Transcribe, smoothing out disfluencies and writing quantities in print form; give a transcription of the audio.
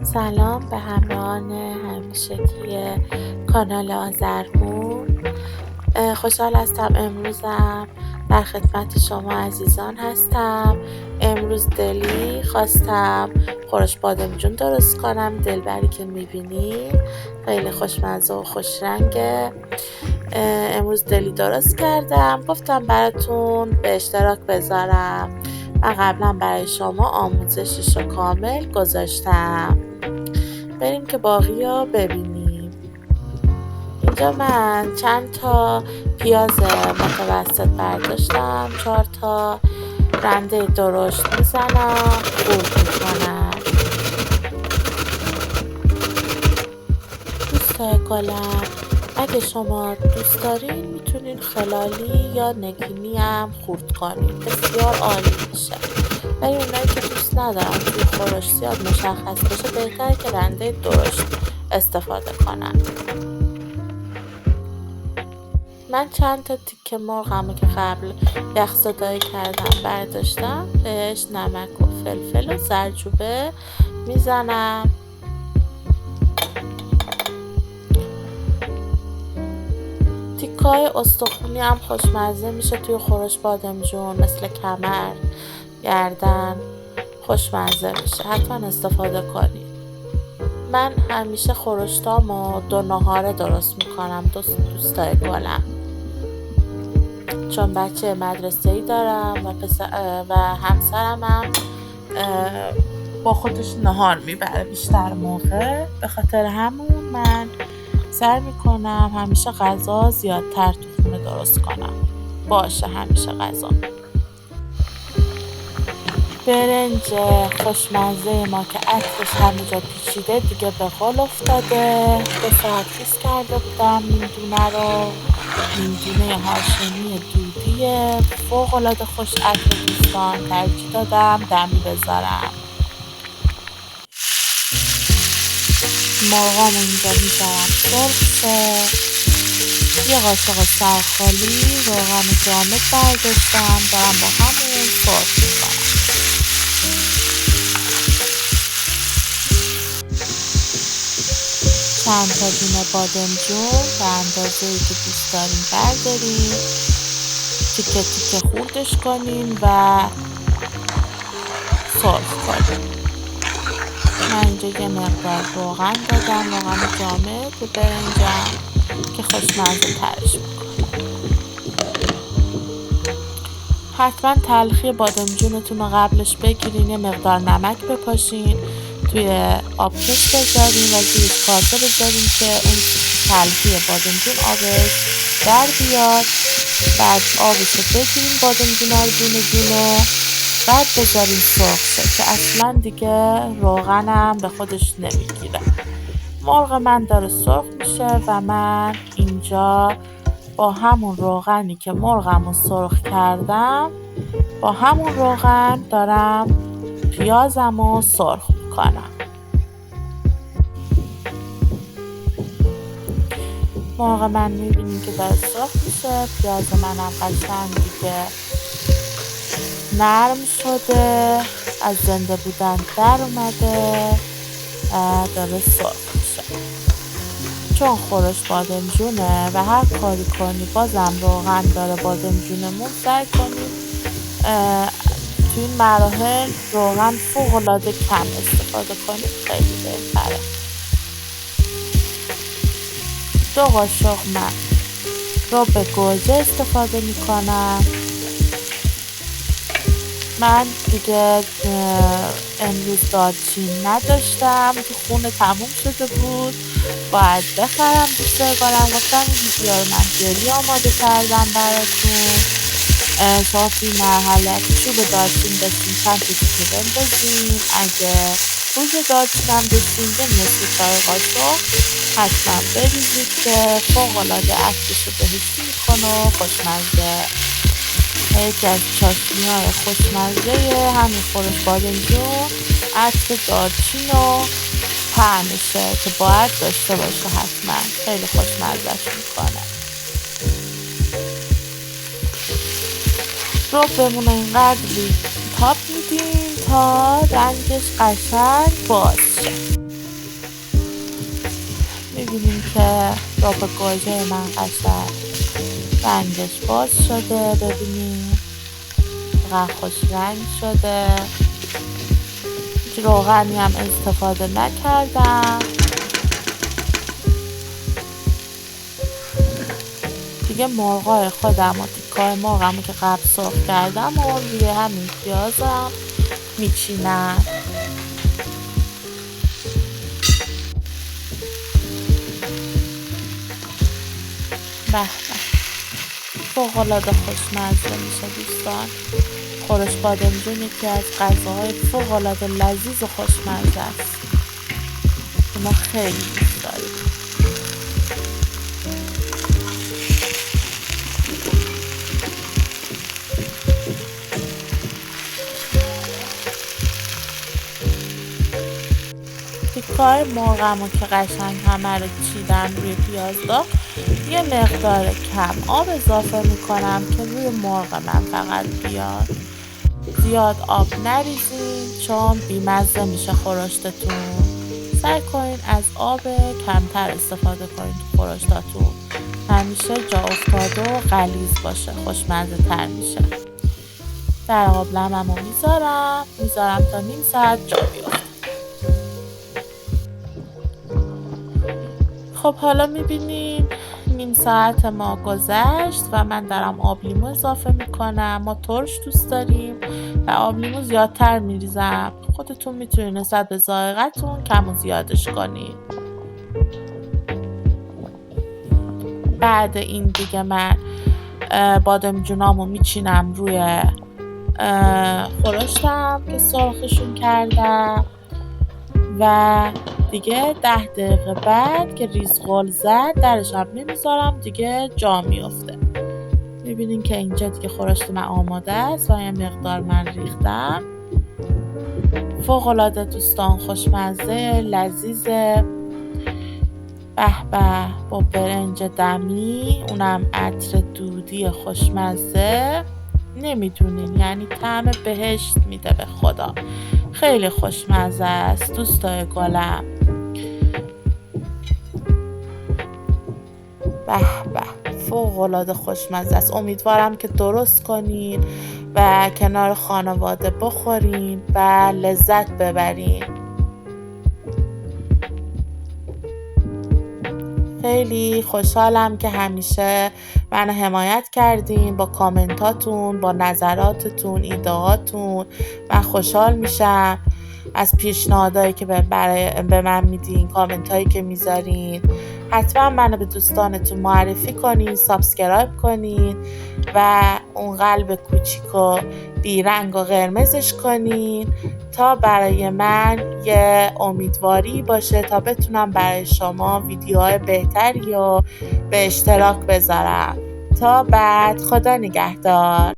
سلام به همراهان همیشگی کانال آذربون. خوشحال هستم امروزم در خدمت شما عزیزان هستم. امروز دلی خواستم خورش بادمجون درست کنم. دلبری که میبینید خیلی خوشمزه و خوشرنگه. امروز دلی درست کردم، گفتم براتون به اشتراک بذارم. من قبلا برای شما آموزشش رو کامل گذاشتم. بریم که باقی رو ببینیم. اینجا من چند تا پیاز متوسط برداشتم، 4 تا رنده درشت میزنم، خورد میکنم. دوستای گلم، اگه شما دوست دارین میتونین خلالی یا نگینی هم خورد کنین، بسیار عالی میشه. ولی اونایی که دوست ندارن توی خورش زیاد مشخص بشه، بهتره که رنده درشت استفاده کنن. من چند تا تیکه مرغمو که قبل یخزدایی کردم برداشتم، بهش نمک و فلفل و زردچوبه میزنم. تیکای استخونی هم خوشمزه میشه توی خورش بادمجون، مثل کمر، گردن، خوشمزه میشه. حتما استفاده کنید. من همیشه خورشتامو 2 ناهاره درست میکنم دوستای گلم، چون بچه مدرسه‌ای دارم و همسرم هم با خودش نهار میبره بیشتر موقع. به خاطر همون من سعی میکنم همیشه غذا زیادتر تو خونه درست کنم، باشه همیشه غذا. برنج خوشمزه ما که عطرش همه جا پیچیده دیگه به قول افتاده. 2 ساعت ریز کرده بودم این دونه رو. این دونه هاشمی دودیه، فوق‌العاده خوش عطر دوستان. ترجیح دادم دمی بذارم. مرغام اینجا میذارم سرخ شه. یه قاشق سرخالی روغن جامد برداشتم، دارم با همون سرخ میکنم. چند تا دونه بادمجون به اندازه‌ای که دوست دارین بردارین، تیکه تیکه خوردش کنین و سرخ کنین. من اینجا یه مقدار روغن دادم، روغن جامد به برنجم که خوشمزه ترش میکنه. حتما تلخی بادمجونتون رو قبلش بگیرین، یه مقدار نمک بپاشین، توی آبکش بذارین و زیرش کاسه بذارین که اون تلخی بادمجون آبش در بیاد. بعد آبش رو بگیرین، بادمجون رو دونه دونه، بعد بذارین سرخ شه که اصلا دیگه روغنم به خودش نمیگیره. مرغ من داره سرخ میشه و من اینجا با همون روغنی که مرغم رو سرخ کردم، با همون روغن دارم پیازم رو سرخ میکنم. مرغ من میبینیم که داره سرخ میشه. پیاز منم قشنگ دیگه نرم شده، از زنده بودن در اومده، داره سرخ میشه. چون خورش بادمجونه و هر کاری کنی بازم روغن داره بادمجونمون، سعی کنیم توی این مراحل روغن فوق‌العاده کم استفاده کنیم، خیلی بهتره. 2 قاشق من رب گوجه استفاده میکنم. من دیگه امروز دارچین نداشتم، تو خونه تموم شده بود، باید بخرم. دوستای گلم گفتم این ویدیو رو من جلی آماده کردم براتون. شما توی مرحله چوب دارچین داشتین چند تا دیگه بندازین. اگه روز دارچین هم داشتین به نصف چای قاشق حتما بریزید که فوق‌العاده عطرش رو بهشتی میکنه و خوشمزه. یکی از چاشنی‌های خوشمزه همین خورش بادمجون عطر دارچین و طعمشه که باید داشته باشه حتما، خیلی خوشمزه‌ش میکنه. رو بمونه اینقدر تاپ میدین تا رنگش قشنگ باز شه. می‌بینیم که رب گوجه من قشنگ رنگش باز شده. ببینیم چقدر خوش رنگ شده. هیچ روغنی هم استفاده نکردم. دیگه مرغای خودم و تیکای مرغمو که قبل سرخ کردم و روی همین پیازم میچینم. به به، فوق‌العاده خوشمزه میشه دوستان. خورش بادمجون یکی از غذاهای فوق‌العاده لذیذ و خوشمزه است که ما خیلی دوست داریم. تیکای مرغمو که قشنگ همه رو چیدم روی پیاز داغ، یه مقدار کم آب اضافه میکنم که روی مرغ من فقط بیاد. زیاد آب نریزین چون بیمزه میشه خورشتتون. سعی کنین از آب کمتر استفاده کنین تو خورشتاتون. همیشه جا افتاده و غلیظ باشه، خوشمزه تر میشه. در قابلممو میذارم تا نیم ساعت جا بیفته. خب حالا میبینیم نیم ساعت ما گذشت و من دارم آب لیمو اضافه میکنم. ما ترش دوست داریم و آب لیمو زیادتر میریزم. خودتون میتونین نسبت به ذائقتون کم و زیادش کنین. بعد این دیگه من بادمجونامو میچینم روی خورشتم که سرخشون کردم و دیگه 10 دقیقه بعد که ریز غل زد درشم نمیذارم دیگه جا میفته. میبینین که اینجا دیگه خورشت من آماده است و یه مقدار من ریختم. فوق‌العاده دوستان خوشمزه، لذیذه. به به، با برنج دمی، اونم عطر دودی خوشمزه. نمیدونین یعنی طعم بهشت میده به خدا. خیلی خوشمزه است دوستای گلم. به به، فوق‌العاده خوشمزه است. امیدوارم که درست کنین و کنار خانواده بخورین و لذت ببرین. خیلی خوشحالم که همیشه منو حمایت کردین با کامنتاتون، با نظراتتون، ایده‌هاتون. من خوشحال میشم از پیشنهادایی که به من میدین، کامنتایی که میذارین. حتما منو به دوستانتون معرفی کنین، سابسکرایب کنین و اون قلب کوچیک و بیرنگ و قرمزش کنین تا برای من یه امیدواری باشه تا بتونم برای شما ویدیوهای بهتری رو به اشتراک بذارم. تا بعد، خدا نگهدار.